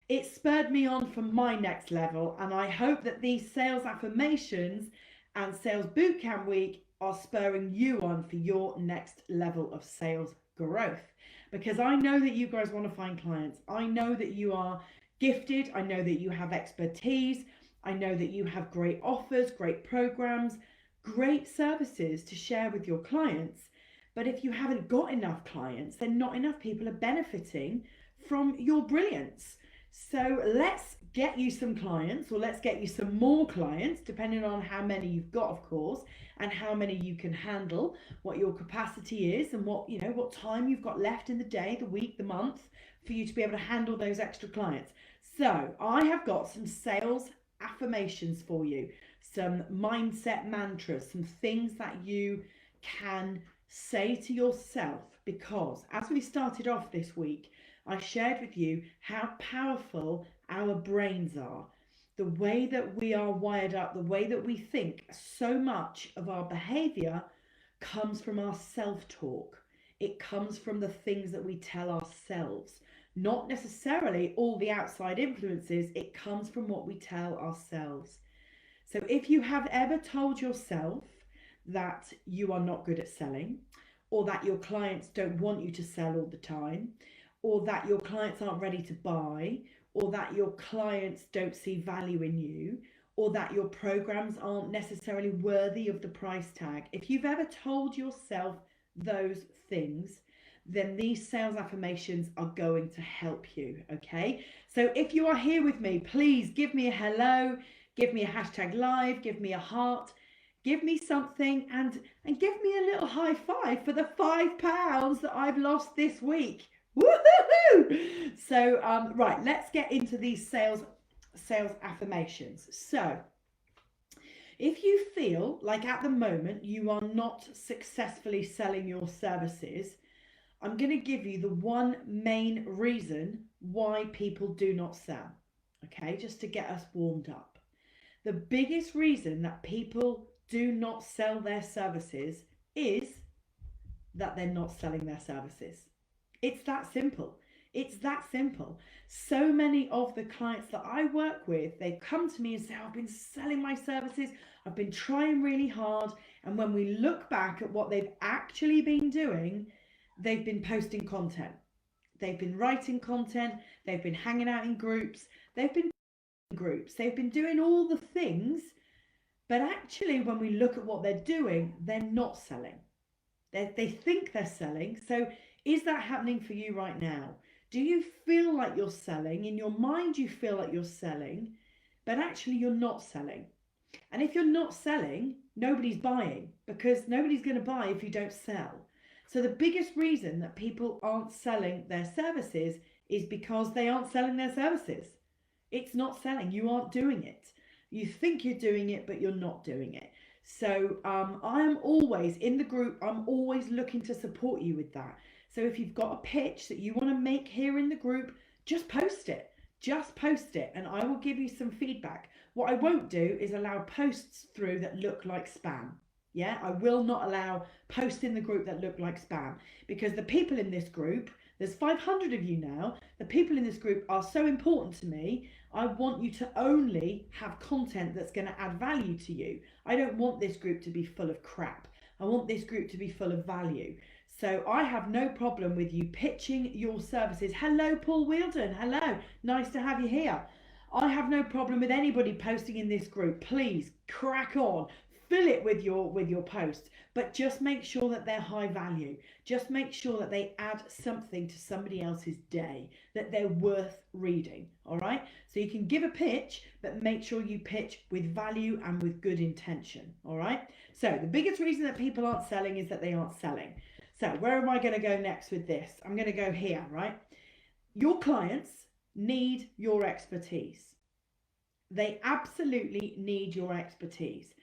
It spurred me on for my next level, and I hope that these sales affirmations and sales bootcamp week are spurring you on for your next level of sales growth. Because I know that you guys want to find clients. I know that you are gifted. I know that you have expertise. I know that you have great offers, great programs, great services to share with your clients. But if you haven't got enough clients, then not enough people are benefiting from your brilliance. So let's get you some clients, or let's get you some more clients, depending on how many you've got, of course, and how many you can handle, what your capacity is, and what time you've got left in the day, the week, the month, for you to be able to handle those extra clients. So I have got some sales affirmations for you, some mindset mantras, some things that you can say to yourself, because as we started off this week, I shared with you how powerful our brains are. The way that we are wired up, the way that we think, so much of our behavior comes from our self-talk. It comes from the things that we tell ourselves. Not necessarily all the outside influences, it comes from what we tell ourselves. So if you have ever told yourself that you are not good at selling, or that your clients don't want you to sell all the time, or that your clients aren't ready to buy, or that your clients don't see value in you, or that your programs aren't necessarily worthy of the price tag, if you've ever told yourself those things, then these sales affirmations are going to help you, okay? So if you are here with me, please give me a hello, give me a hashtag live, give me a heart, give me something, and give me a little high five for the £5 that I've lost this week. Woohoo! So right, let's get into these sales affirmations. So if you feel like at the moment you are not successfully selling your services, I'm going to give you the one main reason why people do not sell. Okay, just to get us warmed up. The biggest reason that people do not sell their services is that they're not selling their services. It's that simple. It's that simple. So many of the clients that I work with, they come to me and say, I've been selling my services, I've been trying really hard. And when we look back at what they've actually been doing, they've been posting content. They've been writing content. They've been hanging out in groups. They've been doing all the things. But actually, when we look at what they're doing, they're not selling. They think they're selling. So is that happening for you right now? Do you feel like you're selling? In your mind, you feel like you're selling, but actually you're not selling. And if you're not selling, nobody's buying, because nobody's going to buy if you don't sell. So the biggest reason that people aren't selling their services is because they aren't selling their services. It's not selling. You aren't doing it. You think you're doing it, but you're not doing it. So I am always in the group. I'm always looking to support you with that. So if you've got a pitch that you want to make here in the group, just post it. Just post it, and I will give you some feedback. What I won't do is allow posts through that look like spam. Yeah, I will not allow posts in the group that look like spam, because the people in this group, there's 500 of you now, the people in this group are so important to me. I want you to only have content that's going to add value to you. I don't want this group to be full of crap. I want this group to be full of value. So I have no problem with you pitching your services. Hello, Paul Wheeldon. Hello. Nice to have you here. I have no problem with anybody posting in this group. Please crack on. Fill it with your posts, but just make sure that they're high value. Just make sure that they add something to somebody else's day, that they're worth reading. All right. So you can give a pitch, but make sure you pitch with value and with good intention. All right. So the biggest reason that people aren't selling is that they aren't selling. So where am I going to go next with this? I'm going to go here, right? Your clients need your expertise. They absolutely need your expertise.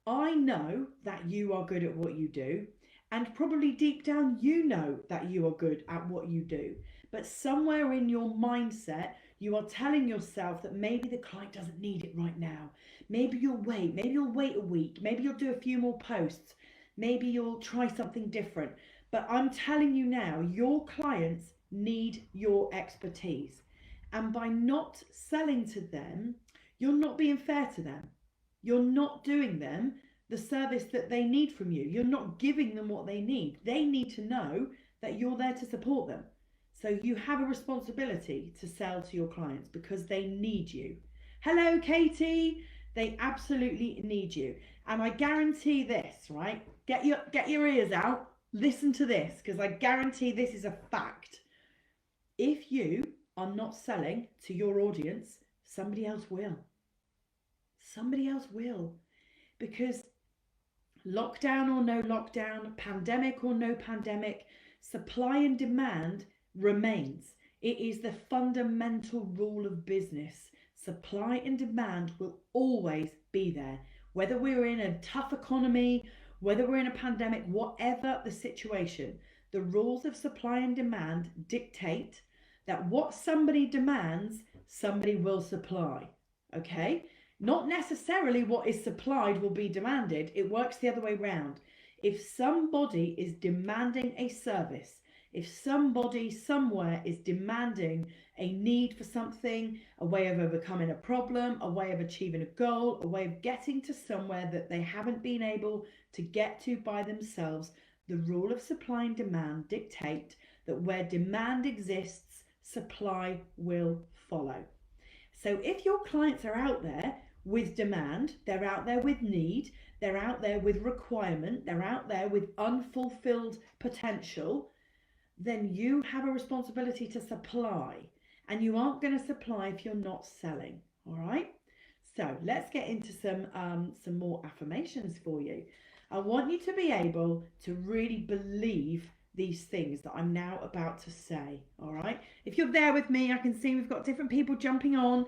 I know that you are good at what you do, and probably deep down you know that you are good at what you do. But somewhere in your mindset, you are telling yourself that maybe the client doesn't need it right now. Maybe you'll wait a week, maybe you'll do a few more posts, maybe you'll try something different. But I'm telling you now, your clients need your expertise. And by not selling to them, you're not being fair to them. You're not doing them the service that they need from you. You're not giving them what they need. They need to know that you're there to support them. So you have a responsibility to sell to your clients because they need you. Hello, Katie. They absolutely need you. And I guarantee this, right? Get your ears out. Listen to this, because I guarantee this is a fact. If you are not selling to your audience, somebody else will. Somebody else will. Because lockdown or no lockdown, pandemic or no pandemic, supply and demand remains. It is the fundamental rule of business. Supply and demand will always be there. Whether we're in a tough economy, whether we're in a pandemic, whatever the situation, the rules of supply and demand dictate that what somebody demands, somebody will supply. Okay? Not necessarily what is supplied will be demanded. It works the other way around. If somebody is demanding a service, if somebody somewhere is demanding a need for something, a way of overcoming a problem, a way of achieving a goal, a way of getting to somewhere that they haven't been able to get to by themselves, the rule of supply and demand dictate that where demand exists, supply will follow. So if your clients are out there with demand, they're out there with need, they're out there with requirement, they're out there with unfulfilled potential, then you have a responsibility to supply. And you aren't going to supply if you're not selling. All right. So let's get into some more affirmations for you. I want you to be able to really believe these things that I'm now about to say. All right. If you're there with me, I can see we've got different people jumping on.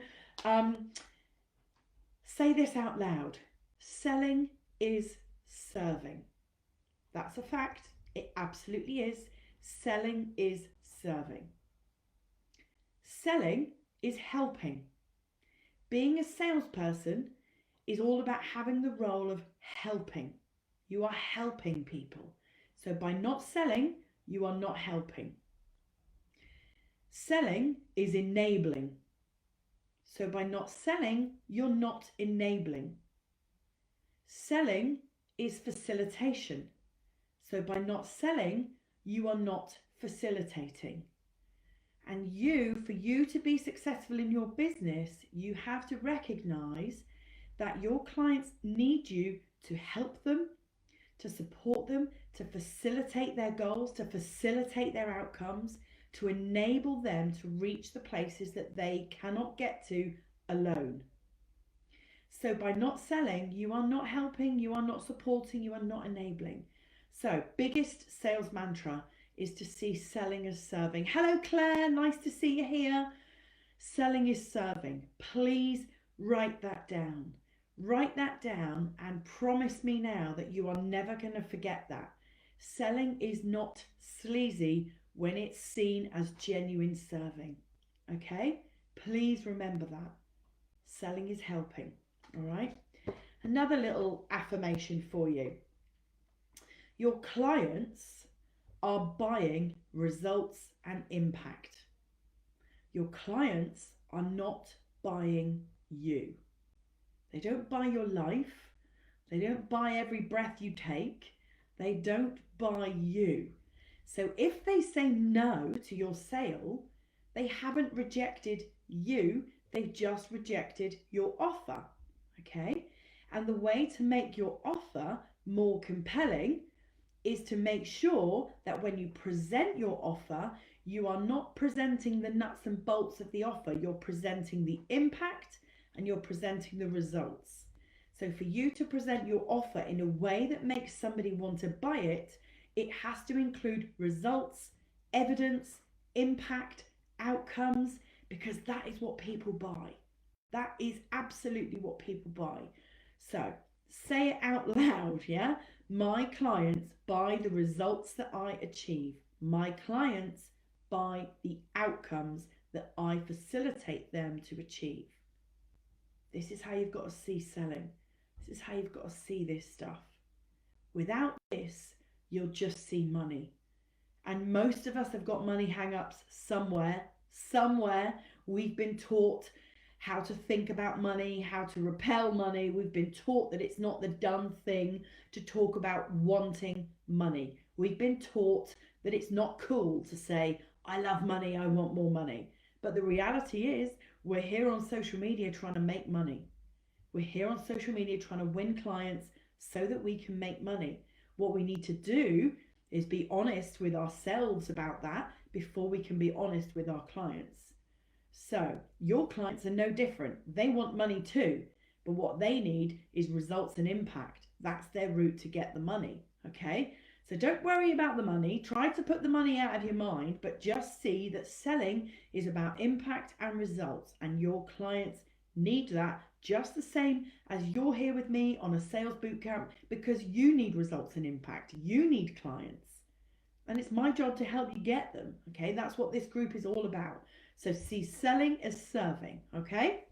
Say this out loud. Selling is serving. That's a fact. It absolutely is. Selling is serving. Selling is helping. Being a salesperson is all about having the role of helping. You are helping people. So by not selling, you are not helping. Selling is enabling. So by not selling, you're not enabling. Selling is facilitation. So by not selling, you are not facilitating. And for you to be successful in your business, you have to recognize that your clients need you to help them, to support them, to facilitate their goals, to facilitate their outcomes, to enable them to reach the places that they cannot get to alone. So by not selling, you are not helping, you are not supporting, you are not enabling. So biggest sales mantra is to see selling as serving. Hello, Claire. Nice to see you here. Selling is serving. Please write that down. Write that down and promise me now that you are never going to forget that. Selling is not sleazy when it's seen as genuine serving. Okay? Please remember that. Selling is helping. All right? Another little affirmation for you. Your clients are buying results and impact. Your clients are not buying you. They don't buy your life. They don't buy every breath you take. They don't buy you. So if they say no to your sale, they haven't rejected you. They've just rejected your offer. Okay? And the way to make your offer more compelling is to make sure that when you present your offer, you are not presenting the nuts and bolts of the offer. You're presenting the impact and you're presenting the results. So for you to present your offer in a way that makes somebody want to buy it, it has to include results, evidence, impact, outcomes, because that is what people buy. That is absolutely what people buy. So say it out loud, yeah? My clients buy the results that I achieve. My clients buy the outcomes that I facilitate them to achieve. This is how you've got to see selling. This is how you've got to see this stuff. Without this, you'll just see money. And most of us have got money hang-ups somewhere. We've been taught how to think about money, how to repel money. We've been taught that it's not the done thing to talk about wanting money. We've been taught that it's not cool to say, I love money, I want more money. But the reality is, we're here on social media trying to make money. We're here on social media trying to win clients so that we can make money. What we need to do is be honest with ourselves about that before we can be honest with our clients. So your clients are no different. They want money too, but what they need is results and impact. That's their route to get the money. Okay. So don't worry about the money. Try to put the money out of your mind, but just see that selling is about impact and results, and your clients need that just the same as you're here with me on a sales bootcamp, because you need results and impact. You need clients. And it's my job to help you get them. Okay, that's what this group is all about. So see selling as serving. Okay.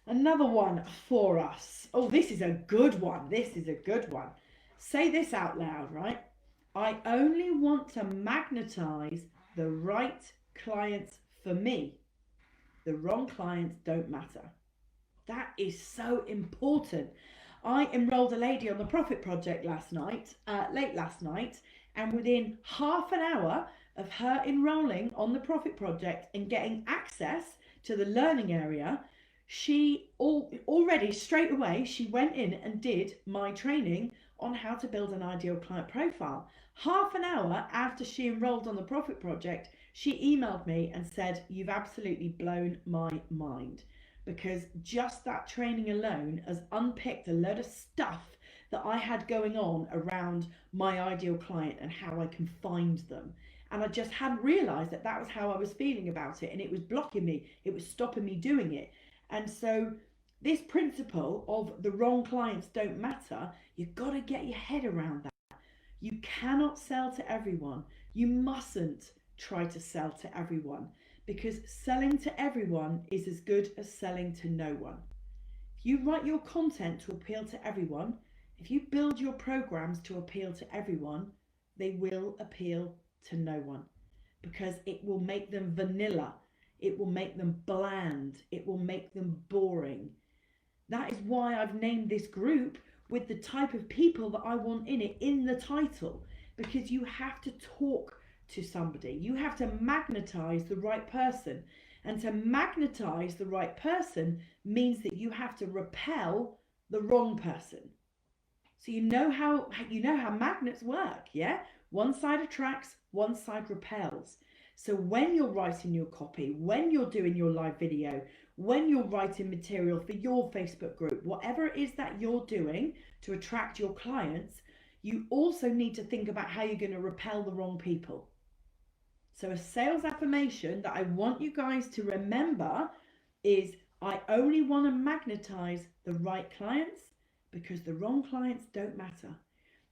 Another one for us. Oh, this is a good one. This is a good one. Say this out loud, right? I only want to magnetize the right clients for me. The wrong clients don't matter. That is so important. I enrolled a lady on the Profit Project late last night, and within half an hour of her enrolling on the Profit Project and getting access to the learning area, she already straight away, she went in and did my training on how to build an ideal client profile. Half an hour after she enrolled on the Profit Project, she emailed me and said, you've absolutely blown my mind, because just that training alone has unpicked a load of stuff that I had going on around my ideal client and how I can find them. And I just hadn't realized that that was how I was feeling about it, and it was blocking me, it was stopping me doing it. And so this principle of the wrong clients don't matter, you've got to get your head around that. You cannot sell to everyone. You mustn't try to sell to everyone, because selling to everyone is as good as selling to no one. If you write your content to appeal to everyone, if you build your programs to appeal to everyone, they will appeal to no one, because it will make them vanilla. It will make them bland. It will make them boring. That is why I've named this group with the type of people that I want in it in the title, because you have to talk to somebody. You have to magnetize the right person. And to magnetize the right person means that you have to repel the wrong person. So you know how magnets work, yeah? One side attracts, one side repels. So when you're writing your copy, when you're doing your live video, when you're writing material for your Facebook group, whatever it is that you're doing to attract your clients, you also need to think about how you're going to repel the wrong people. So a sales affirmation that I want you guys to remember is, I only want to magnetize the right clients, because the wrong clients don't matter.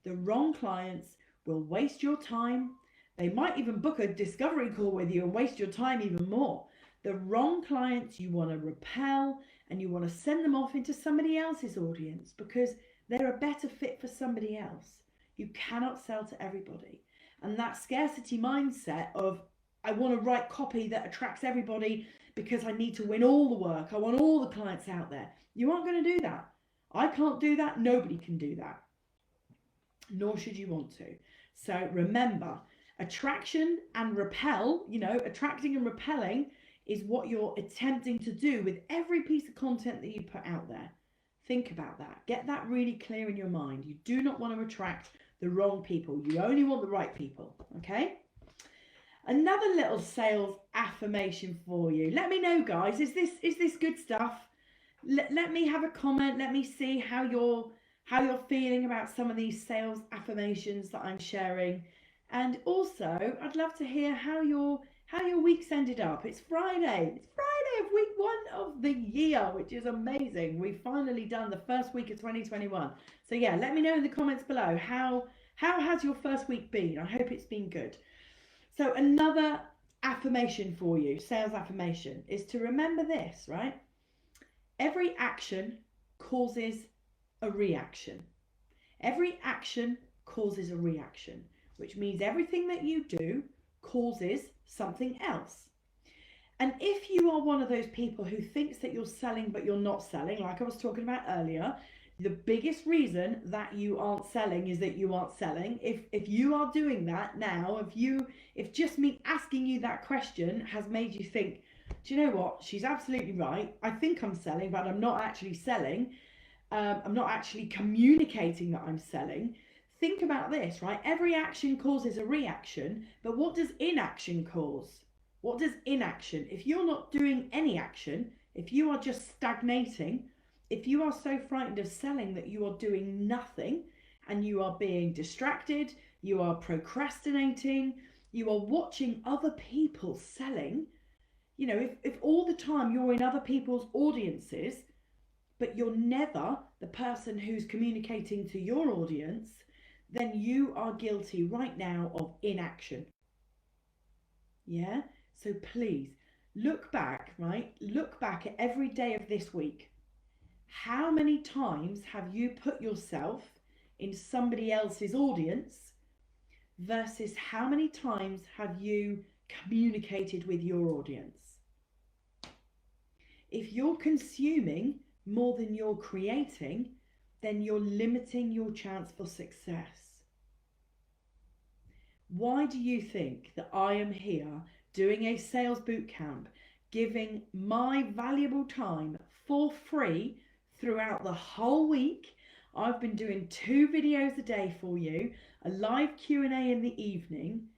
The wrong clients will waste your time. They might even book a discovery call with you and waste your time even more. The wrong clients you want to repel, and you want to send them off into somebody else's audience, because they're a better fit for somebody else. You cannot sell to everybody. And that scarcity mindset of, I want to write copy that attracts everybody because I need to win all the work, I want all the clients out there. You aren't going to do that. I can't do that. Nobody can do that. Nor should you want to. So remember, attraction and repel, attracting and repelling is what you're attempting to do with every piece of content that you put out there. Think about that. Get that really clear in your mind. You do not want to attract the wrong people. You only want the right people. Okay? Another little sales affirmation for you. Let me know, guys. Is this good stuff? Let me have a comment. Let me see how you're feeling about some of these sales affirmations that I'm sharing. And also, I'd love to hear how your week's ended up. It's Friday. It's Friday of week 1 of the year, which is amazing. We've finally done the first week of 2021. So yeah, let me know in the comments below, how has your first week been? I hope it's been good. So another affirmation for you, sales affirmation, is to remember this, right? Every action causes a reaction. Every action causes a reaction, which means everything that you do causes something else. And if you are one of those people who thinks that you're selling but you're not selling, like I was talking about earlier, the biggest reason that you aren't selling is that you aren't selling. If you are doing that now, if just me asking you that question has made you think, do you know what? She's absolutely right. I think I'm selling, but I'm not actually selling. I'm not actually communicating that I'm selling. Think about this, right? Every action causes a reaction, but what does inaction cause? What does inaction? If you're not doing any action, if you are just stagnating, if you are so frightened of selling that you are doing nothing and you are being distracted, you are procrastinating, you are watching other people selling, if all the time you're in other people's audiences, but you're never the person who's communicating to your audience, then you are guilty right now of inaction. Yeah? So please look back, right? Look back at every day of this week. How many times have you put yourself in somebody else's audience versus how many times have you communicated with your audience? If you're consuming more than you're creating, then you're limiting your chance for success. Why do you think that I am here doing a sales bootcamp, giving my valuable time for free throughout the whole week? I've been doing 2 videos a day for you, a live Q&A in the evening.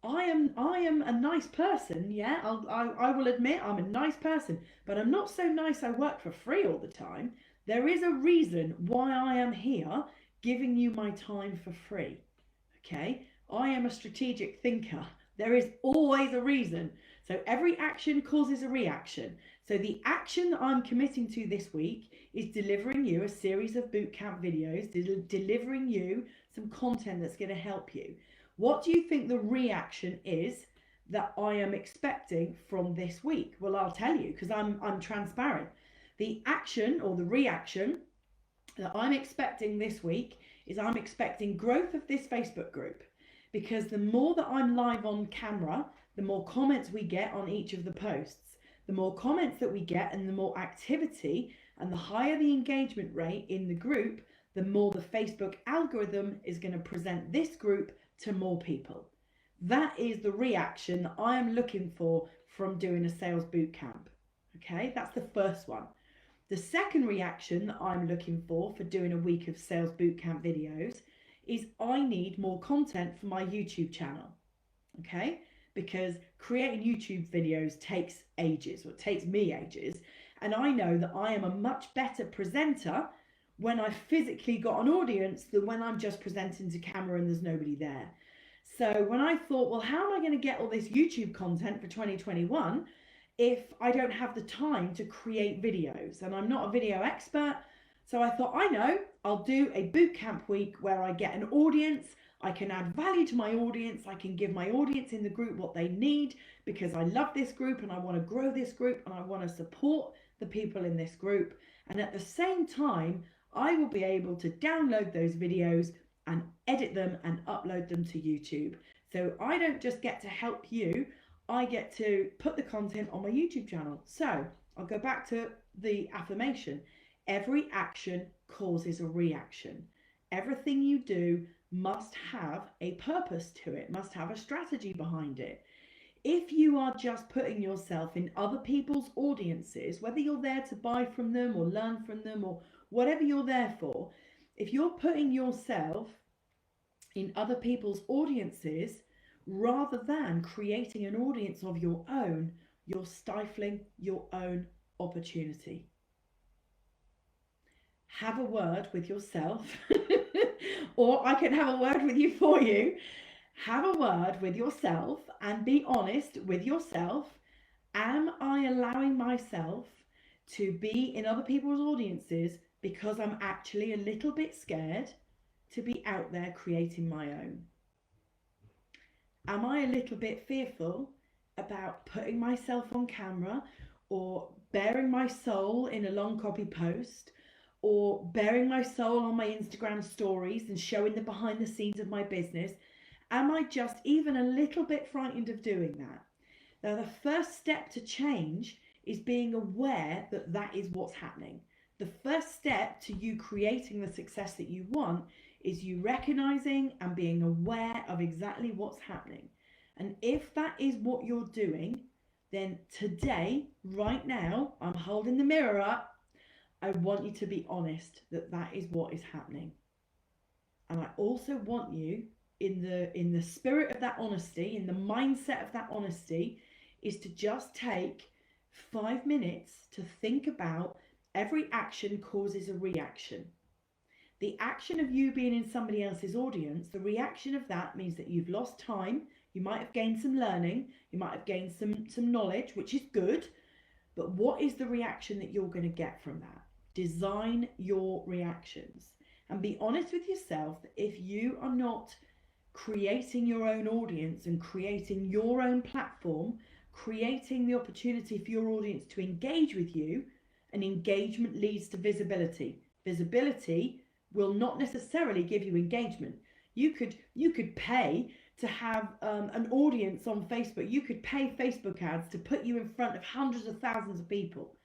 I am a nice person, yeah. I will admit I'm a nice person, but I'm not so nice I work for free all the time. There is a reason why I am here giving you my time for free. Okay? I am a strategic thinker. There is always a reason. So every action causes a reaction. So the action that I'm committing to this week is delivering you a series of bootcamp videos, delivering you some content that's going to help you. What do you think the reaction is that I am expecting from this week? Well, I'll tell you because I'm transparent. The action or the reaction that I'm expecting this week is I'm expecting growth of this Facebook group, because the more that I'm live on camera, the more comments we get on each of the posts. The more comments that we get and the more activity and the higher the engagement rate in the group, the more the Facebook algorithm is going to present this group to more people. That is the reaction that I am looking for from doing a sales bootcamp. Okay, that's the first one. The second reaction that I'm looking for doing a week of sales bootcamp videos is I need more content for my YouTube channel. Okay, because creating YouTube videos takes ages, or it takes me ages, and I know that I am a much better presenter when I've physically got an audience than when I'm just presenting to camera and there's nobody there. So when I thought, well, how am I going to get all this YouTube content for 2021 if I don't have the time to create videos? And I'm not a video expert. So I thought, I know, I'll do a bootcamp week where I get an audience. I can add value to my audience. I can give my audience in the group what they need because I love this group and I want to grow this group and I want to support the people in this group. And at the same time, I will be able to download those videos and edit them and upload them to YouTube. So I don't just get to help you, I get to put the content on my YouTube channel. So I'll go back to the affirmation. Every action causes a reaction. Everything you do must have a purpose to it, must have a strategy behind it. If you are just putting yourself in other people's audiences, whether you're there to buy from them or learn from them or whatever you're there for, if you're putting yourself in other people's audiences rather than creating an audience of your own, you're stifling your own opportunity. Have a word with yourself, or I can have a word with you for you. Have a word with yourself and be honest with yourself. Am I allowing myself to be in other people's audiences because I'm actually a little bit scared to be out there creating my own? Am I a little bit fearful about putting myself on camera or bearing my soul in a long copy post or bearing my soul on my Instagram stories and showing the behind the scenes of my business? Am I just even a little bit frightened of doing that? Now, the first step to change is being aware that that is what's happening. The first step to you creating the success that you want is you recognizing and being aware of exactly what's happening. And if that is what you're doing, then today, right now, I'm holding the mirror up. I want you to be honest that that is what is happening. And I also want you, in the spirit of that honesty, in the mindset of that honesty, is to just take 5 minutes to think about every action causes a reaction. The action of you being in somebody else's audience, the reaction of that means that you've lost time. You might have gained some learning, you might have gained some knowledge, which is good. But what is the reaction that you're going to get from that? Design your reactions and be honest with yourself that if you are not creating your own audience and creating your own platform, creating the opportunity for your audience to engage with you, and engagement leads to visibility. Visibility will not necessarily give you engagement. You could pay to have an audience on Facebook. You could pay Facebook ads to put you in front of hundreds of thousands of people.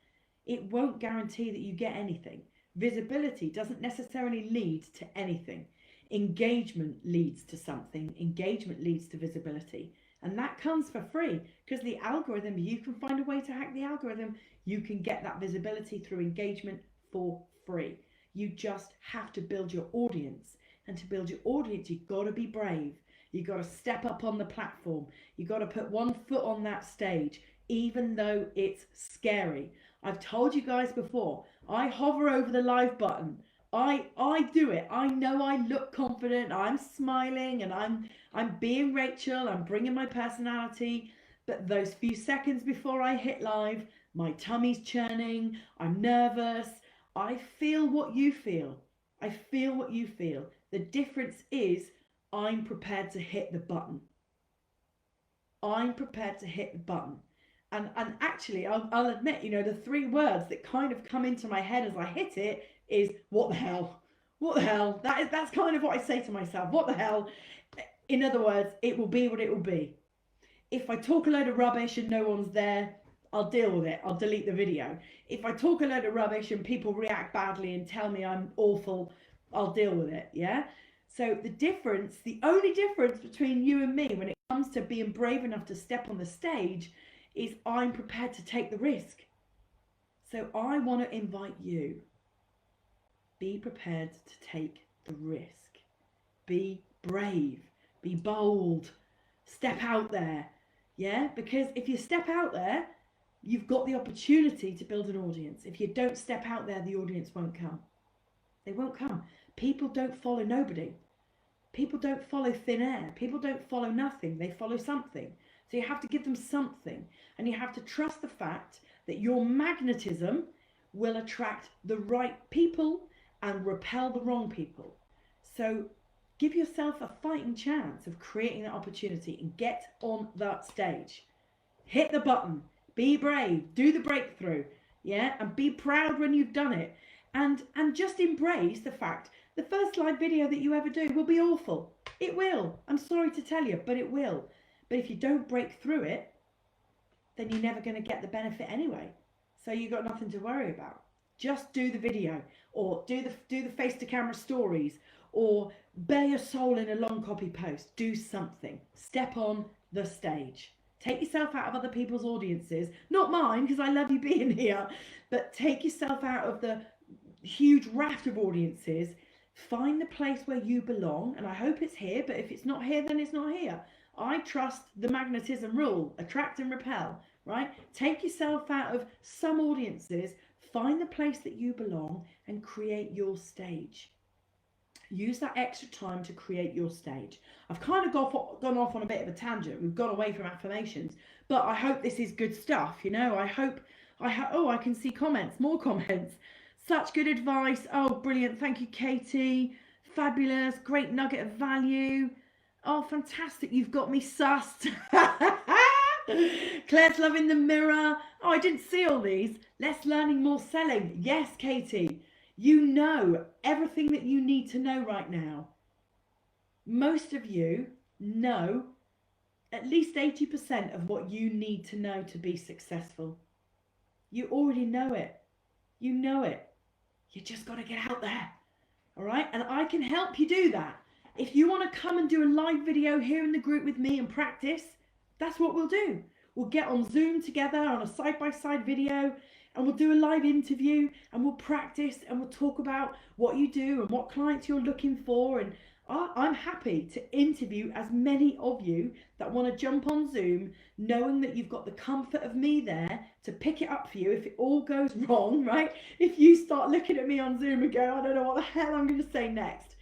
It won't guarantee that you get anything. Visibility doesn't necessarily lead to anything. Engagement leads to something. Engagement leads to visibility. And that comes for free because the algorithm, you can find a way to hack the algorithm. You can get that visibility through engagement for free. You just have to build your audience. And to build your audience, you've got to be brave. You've got to step up on the platform. You've got to put one foot on that stage, even though it's scary. I've told you guys before, I hover over the live button. I do it. I know I look confident. I'm smiling and I'm being Rachael. I'm bringing my personality. But those few seconds before I hit live, my tummy's churning. I'm nervous. I feel what you feel. I feel what you feel. The difference is I'm prepared to hit the button. I'm prepared to hit the button. And actually, I'll admit, the 3 words that kind of come into my head as I hit it is, what the hell? What the hell? That's kind of what I say to myself. What the hell? In other words, it will be what it will be. If I talk a load of rubbish and no one's there, I'll deal with it. I'll delete the video. If I talk a load of rubbish and people react badly and tell me I'm awful, I'll deal with it. Yeah? So the only difference between you and me when it comes to being brave enough to step on the stage is I'm prepared to take the risk. So I want to invite you. Be prepared to take the risk. Be brave. Be bold. Step out there. Yeah? Because if you step out there, you've got the opportunity to build an audience. If you don't step out there, the audience won't come. They won't come. People don't follow nobody. People don't follow thin air. People don't follow nothing. They follow something. So you have to give them something. And you have to trust the fact that your magnetism will attract the right people and repel the wrong people. So give yourself a fighting chance of creating that opportunity and get on that stage. Hit the button. Be brave. Do the breakthrough. Yeah? And be proud when you've done it. And just embrace the fact the first live video that you ever do will be awful. It will. I'm sorry to tell you, but it will. But if you don't break through it, then you're never going to get the benefit anyway. So you've got nothing to worry about. Just do the video, or do the face to camera stories, or bare your soul in a long copy post. Do something. Step on the stage. Take yourself out of other people's audiences. Not mine, because I love you being here. But take yourself out of the huge raft of audiences. Find the place where you belong. And I hope it's here. But if it's not here, then it's not here. I trust the magnetism rule. Attract and repel. Right? Take yourself out of some audiences. Find the place that you belong and create your stage. Use that extra time to create your stage. I've kind of gone off on a bit of a tangent. We've gone away from affirmations, but I hope this is good stuff. I hope, I can see comments, more comments. Such good advice. Oh, brilliant. Thank you, Katie. Fabulous. Great nugget of value. Oh, fantastic. You've got me sussed. Claire's loving the mirror. Oh, I didn't see all these. Less learning, more selling. Yes, Katie. You know everything that you need to know right now. Most of you know at least 80% of what you need to know to be successful. You already know it. You know it. You just got to get out there. All right? And I can help you do that. If you want to come and do a live video here in the group with me and practice, that's what we'll do. We'll get on Zoom together on a side-by-side video, and we'll do a live interview, and we'll practice, and we'll talk about what you do and what clients you're looking for. And I'm happy to interview as many of you that want to jump on Zoom, knowing that you've got the comfort of me there to pick it up for you if it all goes wrong, right? If you start looking at me on Zoom and go, I don't know what the hell I'm going to say next,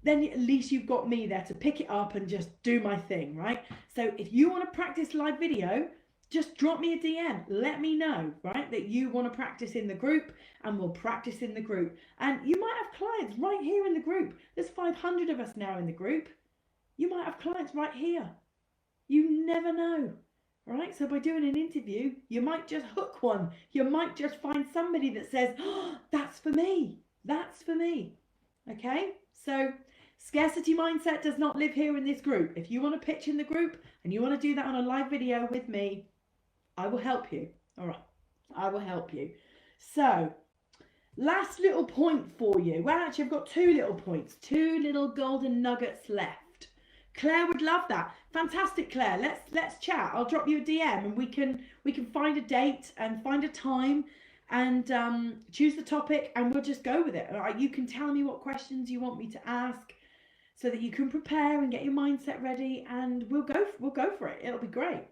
then at least you've got me there to pick it up and just do my thing, right? So if you want to practice live video, just drop me a DM. Let me know, right, that you want to practice in the group, and we'll practice in the group. And you might have clients right here in the group. There's 500 of us now in the group. You might have clients right here. You never know, right? So by doing an interview, you might just hook one. You might just find somebody that says, oh, that's for me. That's for me. Okay? So scarcity mindset does not live here in this group. If you want to pitch in the group and you want to do that on a live video with me, I will help you. All right. I will help you. So last little point for you. Well, actually, I've got two little points, two little golden nuggets left. Claire would love that. Fantastic, Claire. Let's chat. I'll drop you a DM, and we can find a date and find a time and choose the topic, and we'll just go with it. All right. You can tell me what questions you want me to ask, so that you can prepare and get your mindset ready, and we'll go for it. It'll be great.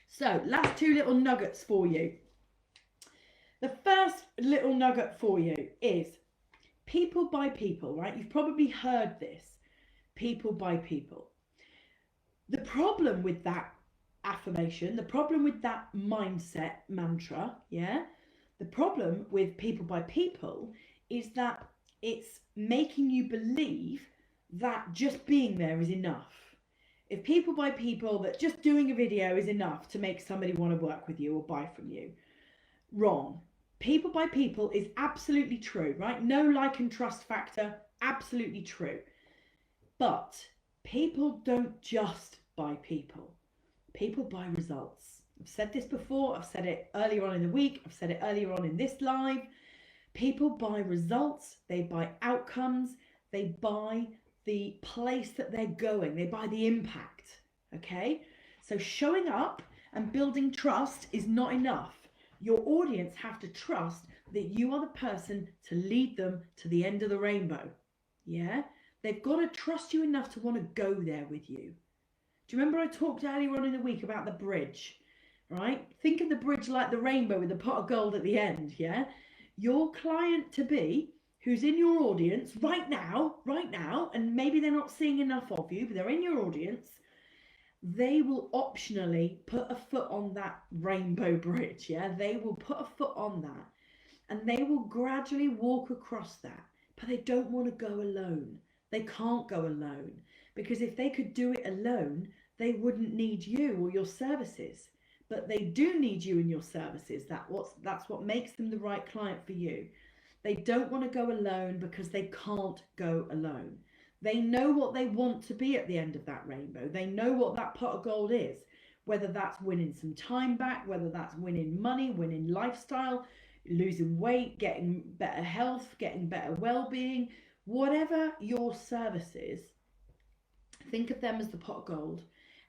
So, last two little nuggets for you. The first little nugget for you is people by people, right? You've probably heard this. People by people. The problem with that affirmation, the problem with that mindset mantra, the problem with people by people is that it's making you believe that just being there is enough. If people by people, that just doing a video is enough to make somebody want to work with you or buy from you. Wrong. People by people is absolutely true, right? No like and trust factor, absolutely true. But people don't just buy people. People buy results. I've said this before. I've said it earlier on in the week. I've said it earlier on in this live. People buy results. They buy outcomes. They buy the place that they're going. They buy the impact. Okay? So showing up and building trust is not enough. Your audience have to trust that you are the person to lead them to the end of the rainbow. Yeah? They've got to trust you enough to want to go there with you. Do you remember I talked earlier on in the week about the bridge? Right? Think of the bridge like the rainbow with a pot of gold at the end. Yeah? Your client to be, who's in your audience right now, and maybe they're not seeing enough of you, but they're in your audience, they will optionally put a foot on that rainbow bridge. Yeah? They will put a foot on that, and they will gradually walk across that, but they don't want to go alone. They can't go alone, because if they could do it alone, they wouldn't need you or your services. But they do need you and your services. That's what makes them the right client for you. They don't want to go alone because they can't go alone. They know what they want to be at the end of that rainbow. They know what that pot of gold is, whether that's winning some time back, whether that's winning money, winning lifestyle, losing weight, getting better health, getting better well-being, whatever your service is. Think of them as the pot of gold,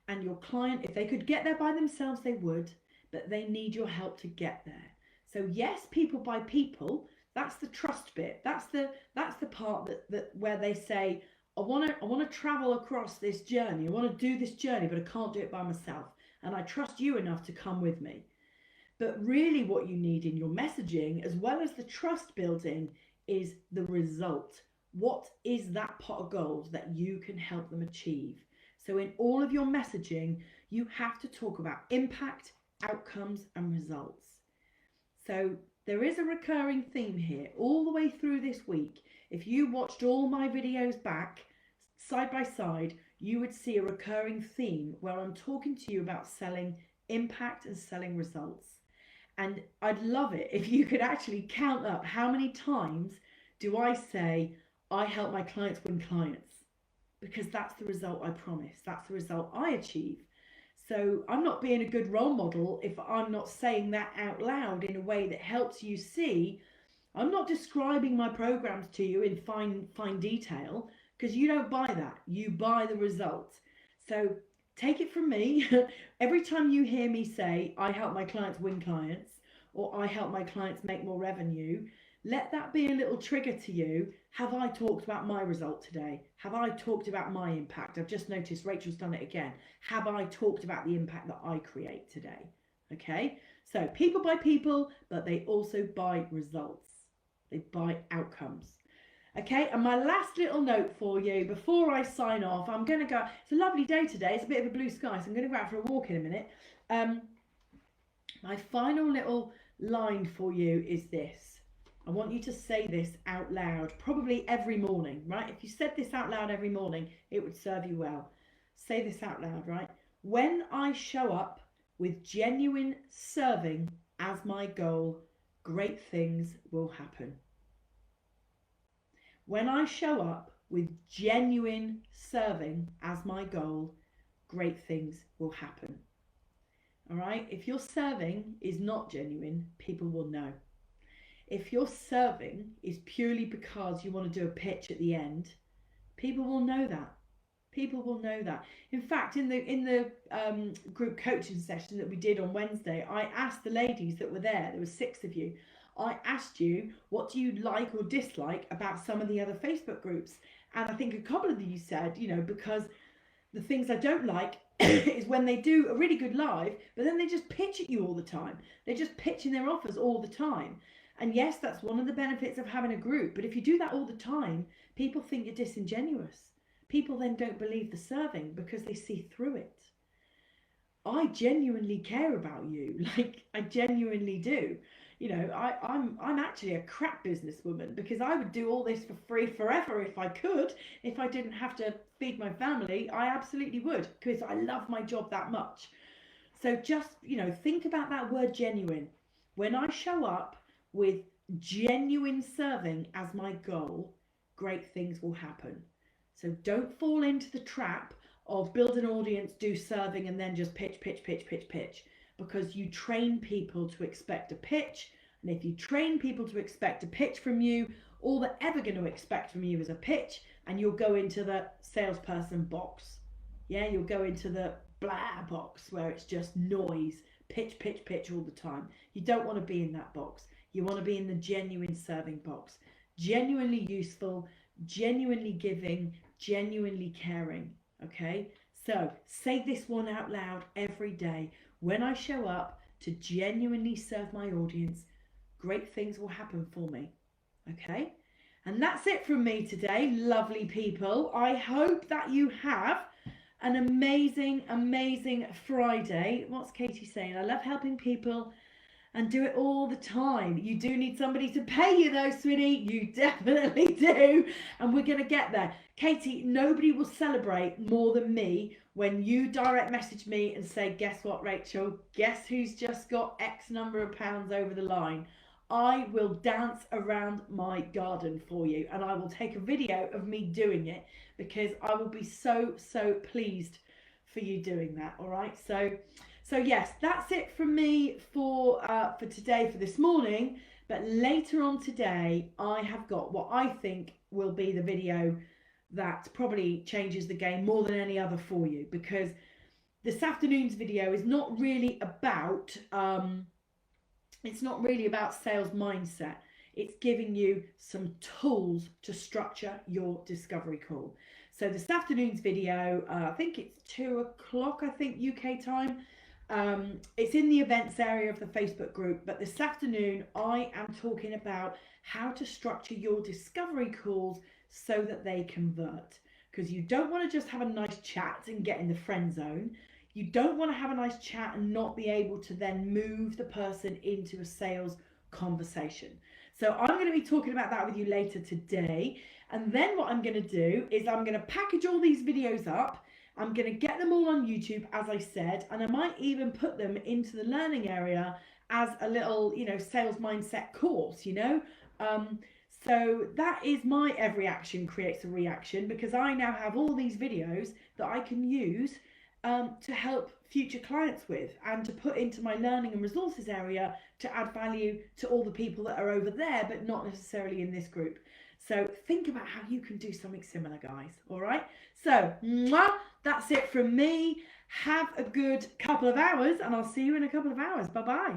and your client, if they could get there by themselves, they would, but they need your help to get there. So yes, people buy people. That's the trust bit. That's the part that where they say, I want to travel across this journey. I want to do this journey, but I can't do it by myself, and I trust you enough to come with me. But really, what you need in your messaging, as well as the trust building, is the result. What is that pot of gold that you can help them achieve? So in all of your messaging, you have to talk about impact, outcomes, and results. So there is a recurring theme here all the way through this week. If you watched all my videos back, side by side, you would see a recurring theme where I'm talking to you about selling impact and selling results. And I'd love it if you could actually count up how many times do I say, I help my clients win clients. because that's the result I promise. That's the result I achieve. So I'm not being a good role model if I'm not saying that out loud in a way that helps you see. I'm not describing my programs to you in fine detail, because you don't buy that. You buy the results. So take it from me. Every time you hear me say, I help my clients win clients, or I help my clients make more revenue, let that be a little trigger to you. Have I talked about my result today? Have I talked about my impact? I've just noticed Rachel's done it again. Have I talked about the impact that I create today? Okay, so people buy people, but they also buy results. They buy outcomes. Okay, and my last little note for you before I sign off, I'm going to go. It's a lovely day today. It's a bit of a blue sky, so I'm going to go out for a walk in a minute. My final little line for you is this. I want you to say this out loud, probably every morning, right? If you said this out loud every morning, it would serve you well. Say this out loud, right? When I show up with genuine serving as my goal, great things will happen. When I show up with genuine serving as my goal, great things will happen. All right? If your serving is not genuine, people will know. If your serving is purely because you want to do a pitch at the end, people will know that. People will know that. In fact, in the group coaching session that we did on Wednesday, I asked the ladies that were there were 6 of you, I asked you, what do you like or dislike about some of the other Facebook groups? And I think a couple of you said, because the things I don't like is when they do a really good live, but then they just pitch at you all the time. They're just pitching their offers all the time. And yes, that's one of the benefits of having a group. But if you do that all the time, people think you're disingenuous. People then don't believe the serving because they see through it. I genuinely care about you. Like, I genuinely do. I'm actually a crap businesswoman, because I would do all this for free forever if I could. If I didn't have to feed my family, I absolutely would, because I love my job that much. So just, think about that word genuine. When I show up with genuine serving as my goal, great things will happen. So don't fall into the trap of build an audience, do serving, and then just pitch, because you train people to expect a pitch. And if you train people to expect a pitch from you, all they're ever going to expect from you is a pitch, and you'll go into the salesperson box. Yeah, you'll go into the blah box where it's just noise, pitch all the time. You don't want to be in that box. You want to be in the genuine serving box. Genuinely useful, genuinely giving, genuinely caring. Okay? So say this one out loud every day. When I show up to genuinely serve my audience, great things will happen for me. Okay? And that's it from me today, lovely people. I hope that you have an amazing Friday. What's Katie saying? I love helping people and do it all the time. You do need somebody to pay you though, sweetie. You definitely do. And we're going to get there. Katie, nobody will celebrate more than me when you direct message me and say, guess what, Rachel? Guess who's just got X number of pounds over the line? I will dance around my garden for you, and I will take a video of me doing it, because I will be so pleased for you doing that. All right. So yes, that's it from me for today, for this morning. But later on today, I have got what I think will be the video that probably changes the game more than any other for you, because this afternoon's video is not really about sales mindset. It's giving you some tools to structure your discovery call. So this afternoon's video, I think it's 2:00, I think UK time. It's in the events area of the Facebook group, but this afternoon I am talking about how to structure your discovery calls so that they convert, because you don't want to just have a nice chat and get in the friend zone. You don't want to have a nice chat and not be able to then move the person into a sales conversation. So I'm going to be talking about that with you later today. And then what I'm going to do is I'm going to package all these videos up. I'm going to get them all on YouTube, as I said, and I might even put them into the learning area as a little, sales mindset course, So that is my every action creates a reaction, because I now have all these videos that I can use to help future clients with, and to put into my learning and resources area to add value to all the people that are over there, but not necessarily in this group. So think about how you can do something similar, guys. All right. So that's it from me. Have a good couple of hours, and I'll see you in a couple of hours. Bye bye.